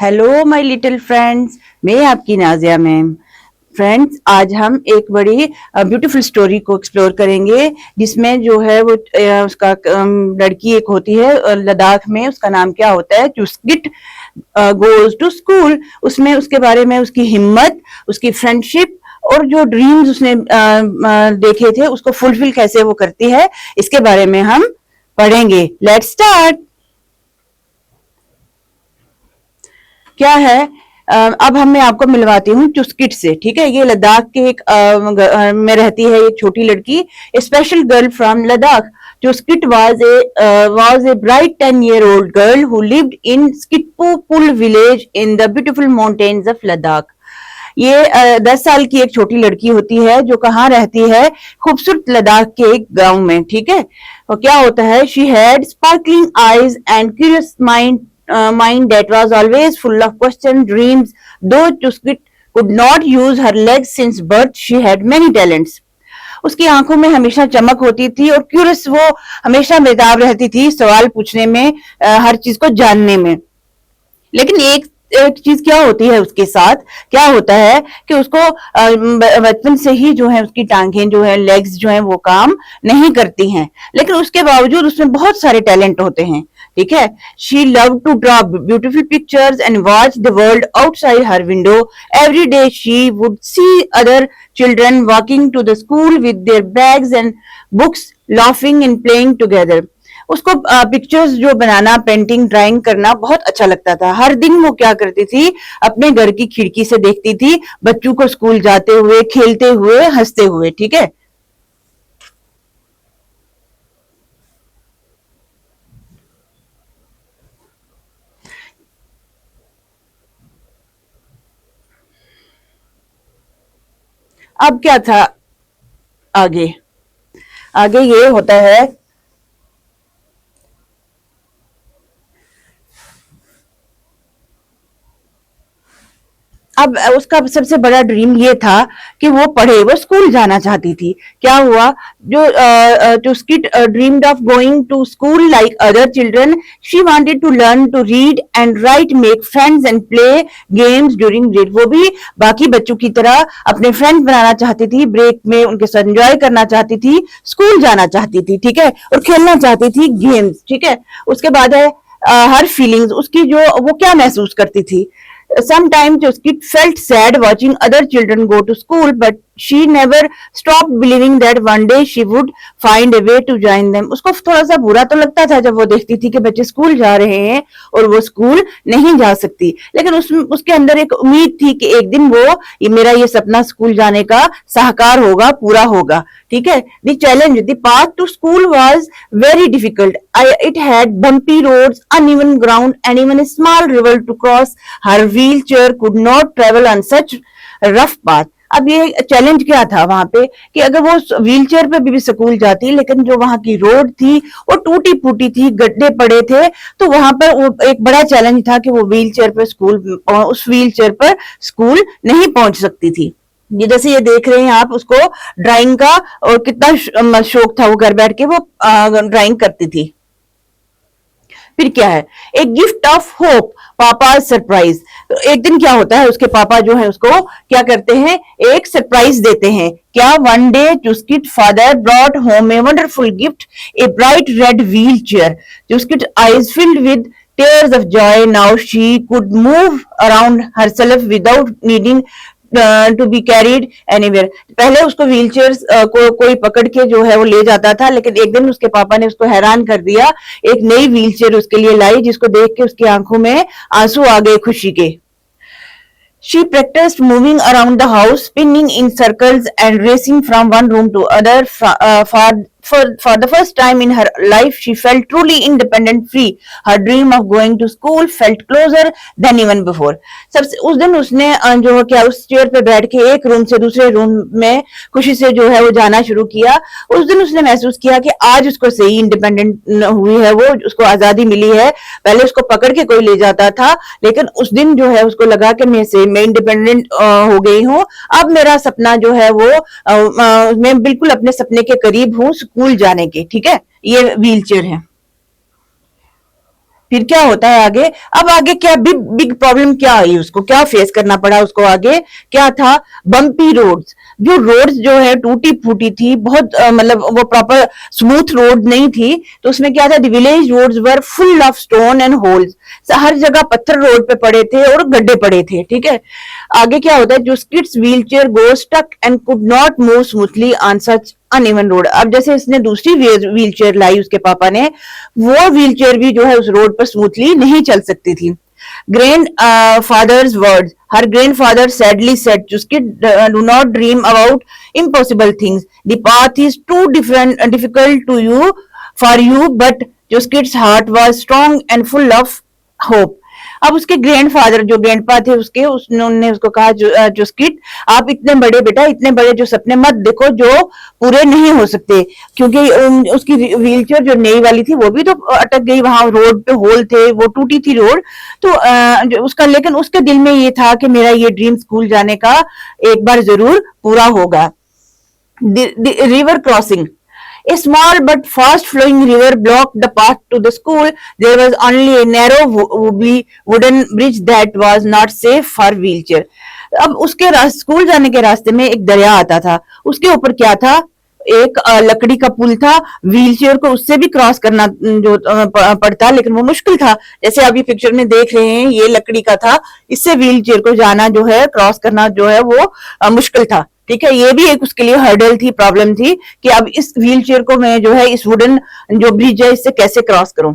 Hello my little friends, मैं आपकी Nazia ma'am. Friends, आज हम एक बड़ी ब्यूटीफुल स्टोरी को एक्सप्लोर करेंगे जिसमें जो है वो उसका लड़की एक होती है लद्दाख में। उसका नाम क्या होता है? चुस्किट गोज टू स्कूल। उसमें उसके बारे में उसकी हिम्मत, उसकी फ्रेंडशिप और जो ड्रीम्स उसने देखे थे उसको फुलफिल कैसे वो करती है, इसके बारे में हम पढ़ेंगे। Let's start. क्या है? अब मैं आपको मिलवाती हूँ चुस्किट से। ठीक है, ये लद्दाख के एक में रहती है एक छोटी लड़की, a special girl from Ladakh. Chuskit was a bright 10-year-old girl who lived in Skitpopul village in the beautiful mountains of Ladakh. ये 10 साल की एक छोटी लड़की होती है जो कहाँ रहती है? खूबसूरत लद्दाख के एक गांव में। ठीक है, और क्या होता है? She had sparkling eyes and curious mind that was always full of questions, dreams. Though Chuskit could not use her legs since birth, she had many talents. उसकी आंखों में हमेशा चमक होती थी और क्यूरियस वो हमेशा बेताब रहती थी सवाल पूछने में, हर चीज को जानने में। लेकिन एक एक चीज क्या होती है उसके साथ? क्या होता है कि उसको बचपन से ही जो है उसकी टांगें जो है, लेग्स जो है वो काम नहीं करती हैं, लेकिन उसके बावजूद उसमें बहुत सारे टैलेंट होते हैं। ठीक है, she love to draw beautiful pictures and watch the world outside her window. Every day she would see other children walking to the school with their bags and books, laughing and playing together. उसको pictures जो बनाना, painting, drawing करना बहुत अच्छा लगता था। हर दिन वो क्या करती थी? अपने घर की खिड़की से देखती थी बच्चों को स्कूल जाते हुए, खेलते हुए, हंसते हुए। ठीक है, अब क्या था आगे? आगे ये होता है, अब उसका सबसे बड़ा ड्रीम ये था कि वो पढ़े, वो स्कूल जाना चाहती थी। क्या हुआ? जो स्किट dreamed of going to school like other children. She wanted to learn to read and write, make friends and play games during break. वो भी बाकी बच्चों की तरह अपने फ्रेंड्स बनाना चाहती थी, ब्रेक में उनके साथ एंजॉय करना चाहती थी, स्कूल जाना चाहती थी। ठीक है, और खेलना चाहती थी गेम्स। ठीक है, उसके बाद है हर फीलिंग्स उसकी, जो वो क्या महसूस करती थी। Sometimes Skit felt sad watching other children go to school, but she never stopped believing that one day she would find a way to join them. उसको थोड़ा सा बुरा तो लगता था जब वो देखती थी कि बच्चे स्कूल जा रहे हैं और वो स्कूल नहीं जा सकती, लेकिन उसके अंदर एक उम्मीद थी कि एक दिन मेरा ये सपना स्कूल जाने का साकार होगा, पूरा होगा। ठीक है, the challenge, the path to school was very difficult. It had bumpy roads, uneven ground, and even a small river to cross. Her wheelchair could not travel on such rough path. अब ये challenge क्या था वहां पे कि अगर वो wheel chair पे भी स्कूल जाती, लेकिन जो वहां की रोड थी वो टूटी फूटी थी, गड्ढे पड़े थे, तो वहां पर वो एक बड़ा चैलेंज था कि वो व्हील चेयर पर उस व्हील चेयर पर स्कूल नहीं पहुंच सकती थी। ये जैसे ये देख रहे हैं आप, उसको ड्राइंग का और कितना शौक था, वो घर बैठ के वो ड्राइंग करती थी। फिर क्या है? एक गिफ्ट ऑफ होप, पापा सरप्राइज। एक दिन क्या होता है, उसके पापा जो है उसको क्या करते हैं? एक सरप्राइज देते हैं। क्या? One day Chuskit father brought home a wonderful gift, a bright red wheelchair. Chuskit eyes filled with tears of joy. Now she could move around herself without needing to be carried anywhere. पहले उसको wheel chair को कोई पकड़ के जो है वो ले जाता था, लेकिन एक दिन उसके पापा ने उसको हैरान कर दिया, एक नई व्हील चेयर उसके लिए लाई जिसको देख के उसकी आंखों में आंसू आ गए खुशी के। She practiced moving around the house, spinning in circles and racing from one room to other. For the first time in her life, she felt truly independent, free. Her dream of going to school felt closer than even before. सबसे उस दिन उसने जो है क्या उस chair पे बैठ के एक रूम से दूसरे रूम में खुशी से जो है वो जाना शुरू किया। उस दिन उसने महसूस किया कि आज उसको सही इंडिपेंडेंट हुई है, वो उसको आजादी मिली है। पहले उसको पकड़ के कोई ले जाता था, लेकिन उस दिन जो है उसको लगा कि मैं इंडिपेंडेंट हो गई हूँ। अब मेरा सपना जो है वो मैं बिल्कुल अपने सपने के करीब हूँ स्कूल जाने के। ठीक है, ये व्हील चेयर है। फिर क्या होता है आगे? अब आगे क्या बिग बिग प्रॉब्लम क्या आई उसको, क्या फेस करना पड़ा उसको आगे? क्या था? Bumpy roads. जो रोड्स जो है टूटी फूटी थी, बहुत मतलब वो प्रॉपर स्मूथ रोड नहीं थी, तो उसमें क्या था? The village roads were full of stone and holes. हर जगह पत्थर रोड पे पड़े थे और गड्ढे पड़े थे, ठीक है। आगे क्या होता है? जो kids wheel chair go stuck and could not move smoothly on such uneven road. अब जैसे इसने दूसरी व्हील चेयर लाई उसके पापा ने, वो व्हील चेयर भी जो है उस रोड पर स्मूथली नहीं चल सकती थी। Grandfather's words, her grandfather sadly said, उसके do not dream about impossible things, the path is too different difficult to you for you, but जो kid's heart was strong and full of hope. अब उसके grandfather जो grandpa थे उसके, उन्होंने उसको कहा, जो स्किट, आप इतने बड़े बेटा, इतने बड़े जो सपने मत देखो जो पूरे नहीं हो सकते, क्योंकि उसकी व्हीलचेयर जो नई वाली थी वो भी तो अटक गई, वहां रोड पे होल थे, वो टूटी थी रोड, तो उसका, लेकिन उसके दिल में ये था कि मेरा ये ड्रीम स्कूल जाने का एक बार जरूर पूरा होगा। River crossing, a small but fast flowing river blocked the path to the school. There was only a narrow wooden bridge that was not safe for wheelchair. अब उसके स्कूल जाने के रास्ते में एक दरिया आता था, उसके ऊपर क्या था? एक लकड़ी का पुल था, व्हीलचेयर को उससे भी क्रॉस करना जो पड़ता, लेकिन वो मुश्किल था। जैसे आप ये पिक्चर में देख रहे हैं, ये लकड़ी का था, इससे व्हीलचेयर को जाना जो है, क्रॉस करना जो है वो मुश्किल था, ठीक है। ये भी एक उसके लिए हर्डल थी, प्रॉब्लम थी कि अब इस व्हीलचेयर को मैं जो है इस वुडन जो ब्रिज है इससे कैसे क्रॉस करूं।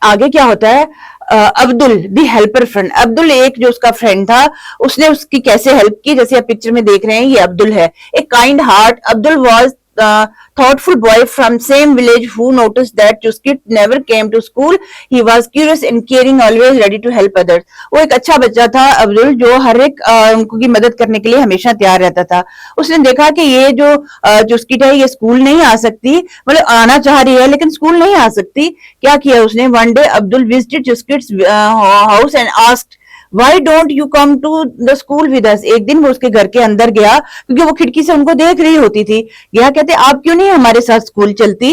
आगे क्या होता है? अब्दुल दी हेल्पर फ्रेंड, अब्दुल एक जो उसका फ्रेंड था, उसने उसकी कैसे हेल्प की, जैसे आप पिक्चर में देख रहे हैं, ये अब्दुल है। एक kind heart, Abdul was thoughtful boy from same village who noticed that Chuskit never came to school. He was curious and caring, always ready to help others. वो एक अच्छा बच्चा था अब्दुल, जो हर एक उनकी मदद करने के लिए हमेशा तैयार रहता था। उसने देखा कि ये जो चुस्किट है ये स्कूल नहीं आ सकती, मतलब आना चाह रही है लेकिन स्कूल नहीं आ सकती। क्या किया उसने? One day Abdul visited Chuskit's house and asked, why don't you come to the school with us. एक दिन वो उसके घर के अंदर गया, क्योंकि वो खिड़की से उनको देख रही होती थी। गया, कहते आप क्यों नहीं हमारे साथ स्कूल चलती?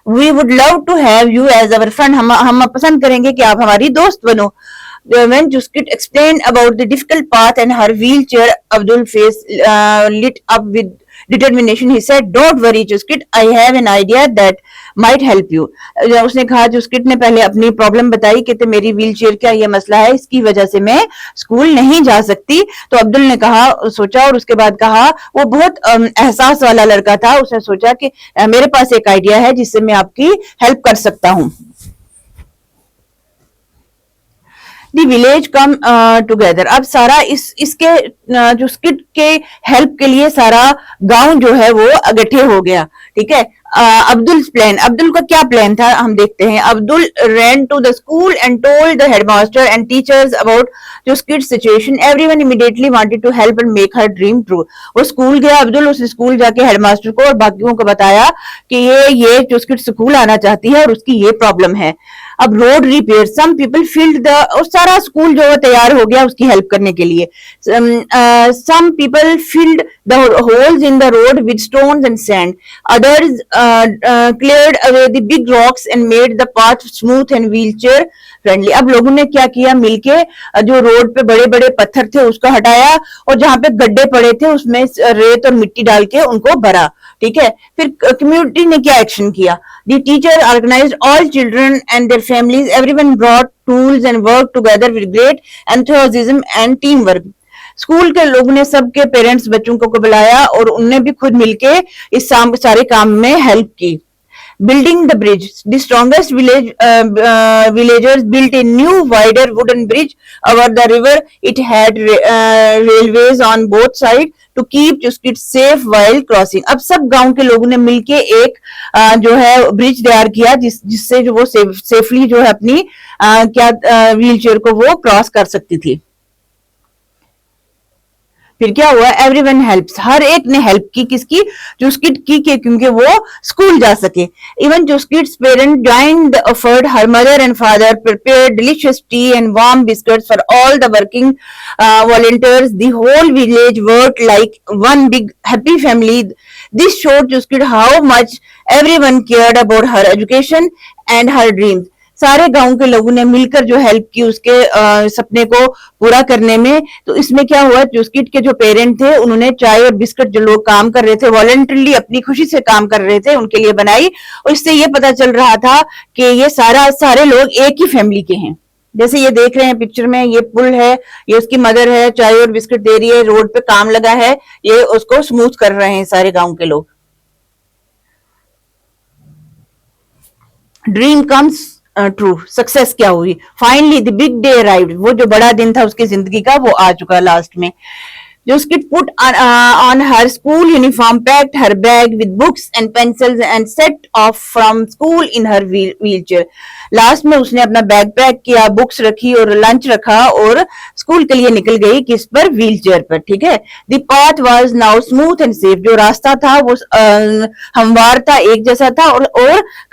We would love to have you as our friend, हम पसंद करेंगे कि आप हमारी दोस्त बनो। When Juskit explained about the difficult path and her wheelchair, Abdul face lit up with determination. He said, "Don't worry, Juskit. I have an idea that might help you." उसने कहा, जुस्किट ने पहले अपनी प्रॉब्लम बताई कि तो मेरी व्हीलचेयर का ये मसला है, इसकी वजह से मैं स्कूल नहीं जा सकती। तो अब्दुल ने कहा, सोचा और उसके बाद कहा, वो बहुत एहसास वाला लड़का था, उसने सोचा कि मेरे पास एक आइडिया है जिससे मैं आपकी हेल्प कर सकता हूँ। दी विलेज कम टुगेदर, अब सारा इसके जो स्किट के हेल्प के लिए सारा गांव जो है वो इकट्ठे हो गया, ठीक है। अब्दुल प्लान, अब्दुल का क्या प्लान था हम देखते हैं। Abdul ran to the school and told the headmaster and teachers about जो स्किट सिचुएशन। Everyone immediately wanted to help and make her dream true. वो स्कूल गया अब्दुल, उस स्कूल जाके हेडमास्टर को और बाकियों को बताया कि ये जो स्किट स्कूल आना चाहती है और उसकी ये प्रॉब्लम है। अब road repair, some people filled the, और सारा स्कूल जो है तैयार हो गया उसकी हेल्प करने के लिए। Some people filled the holes in the road with stones and sand, others cleared away the big rocks and made the path smooth and wheelchair friendly. अब लोगों ने क्या किया, मिलके जो रोड पे बड़े बड़े पत्थर थे उसको हटाया और जहां पे गड्ढे पड़े थे उसमें रेत और मिट्टी डाल के उनको भरा, ठीक है। फिर कम्युनिटी ने क्या एक्शन किया? The teacher organised all children and their families, everyone brought tools and work together with great enthusiasm and team work. School के लोगों ने सबके पेरेंट्स बच्चों को बुलाया और उनने भी खुद मिलके इस सारे काम में हेल्प की। Building the bridge, the strongest villagers built a new wider wooden bridge over the river. It had railways on both sides to keep Chuskit safe while crossing. अब सब गांव के लोगों ने मिलके एक जो है ब्रिज तैयार किया जिससे जो वो सेफली जो है अपनी क्या व्हीलचेयर को वो क्रॉस कर सकती थी। फिर क्या हुआ, एवरीवन हेल्प्स, हर एक ने हेल्प की, किसकी, चुस्किट की, क्योंकि वो स्कूल जा सके। Even Chuskit's parent joined the effort, her mother and father prepare delicious tea and warm biscuits for all the working volunteers. The whole village worked like one big happy family. This showed Chuskit how much everyone cared about her education and her dreams. सारे गांव के लोगों ने मिलकर जो help की उसके सपने को पूरा करने में। तो इसमें क्या हुआ, चुस्किट के जो पेरेंट थे उन्होंने चाय और बिस्किट, जो लोग काम कर रहे थे वॉलंटरली अपनी खुशी से काम कर रहे थे, उनके लिए बनाई। और इससे ये पता चल रहा था कि ये सारे लोग एक ही फैमिली के हैं। जैसे ये देख रहे हैं पिक्चर में, ये पुल है, ये उसकी मदर है, चाय और बिस्किट दे रही है, रोड पे काम लगा है, ये उसको स्मूथ कर रहे हैं सारे गांव के लोग। ड्रीम कम्स ट्रू, सक्सेस क्या हुई, finally the big day arrived, वो जो बड़ा दिन था उसकी जिंदगी का वो आ चुका लास्ट में। Just put on her school uniform, packed her bag with books and pencils and set off from school in her wheelchair. Last में उसने अपना बैग पैक किया, बुक्स रखी और लंच रखा और स्कूल के लिए निकल गई, किस पर, व्हील चेयर पर, ठीक है। The path was now smooth and safe, जो रास्ता था वो हमवार था, एक जैसा था और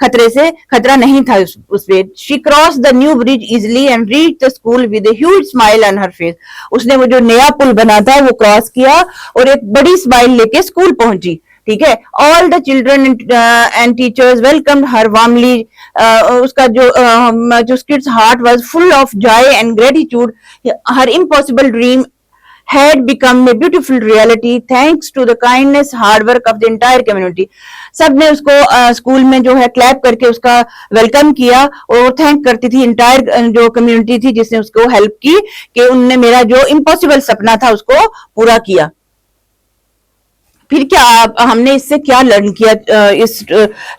खतरा नहीं था उस पे। She crossed the new bridge easily and reached the school with a huge smile on her face. उसने वो जो नया पुल बना था वो क्रॉस किया और एक बड़ी स्माइल लेके स्कूल पहुंची, ठीक है। All the children and teachers welcomed her warmly. उसका जो kid's heart was full of Joy and gratitude. Her impossible dream had become a beautiful reality thanks to the kindness, hard work of the entire community. सब ने उसको school में जो है clap करके उसका वेलकम किया और थैंक करती थी इंटायर जो कम्युनिटी थी जिसने उसको हेल्प की कि उनने मेरा जो इम्पॉसिबल सपना था उसको पूरा किया। फिर क्या हमने इससे क्या लर्न किया, इस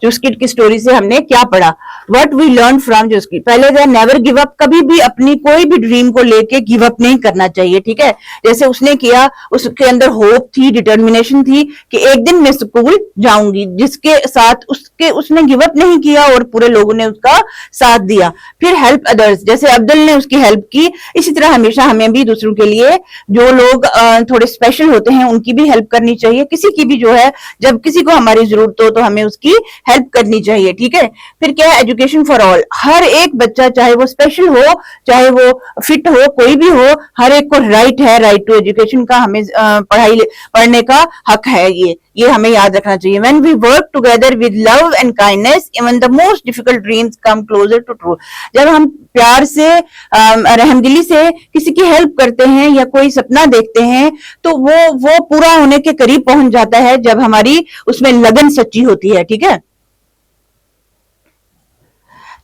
चुस्किट की स्टोरी से हमने क्या पढ़ा, व्हाट वी लर्न फ्रॉम चुस्किट। पहले तो नेवर गिव अप, कभी भी अपनी कोई भी ड्रीम को लेके गिव अप नहीं करना चाहिए, ठीक है। जैसे उसने किया, उसके अंदर होप थी, डिटर्मिनेशन थी कि एक दिन मैं स्कूल जाऊंगी, जिसके साथ उसने गिव अप नहीं किया और पूरे लोगों ने उसका साथ दिया। फिर हेल्प अदर्स, जैसे अब्दुल ने उसकी हेल्प की, इसी तरह हमेशा हमें भी दूसरों के लिए, जो लोग थोड़े स्पेशल होते हैं उनकी भी हेल्प करनी चाहिए। किसी की भी जो है, जब किसी को हमारी जरूरत हो तो हमें उसकी हेल्प करनी चाहिए, ठीक है। फिर क्या है, एजुकेशन फॉर ऑल, हर एक बच्चा चाहे वो स्पेशल हो चाहे वो फिट हो, कोई भी हो, हर एक को राइट है, राइट टू एजुकेशन का, हमें पढ़ने का हक है, ये हमें याद रखना चाहिए। When we work together with love and kindness, even the most difficult dreams come closer to true. जब हम प्यार से, रहमदिली से किसी की हेल्प करते हैं या कोई सपना देखते हैं तो वो पूरा होने के करीब पहुंच जाता है जब हमारी उसमें लगन सच्ची होती है, ठीक है।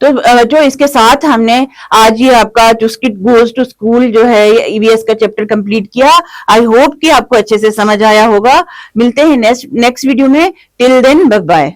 तो जो इसके साथ हमने आज ये आपका चुस्किट गोज टू स्कूल जो है ईवीएस का चैप्टर कंप्लीट किया। आई होप कि आपको अच्छे से समझ आया होगा। मिलते हैं नेक्स्ट वीडियो में। Till then bye bye.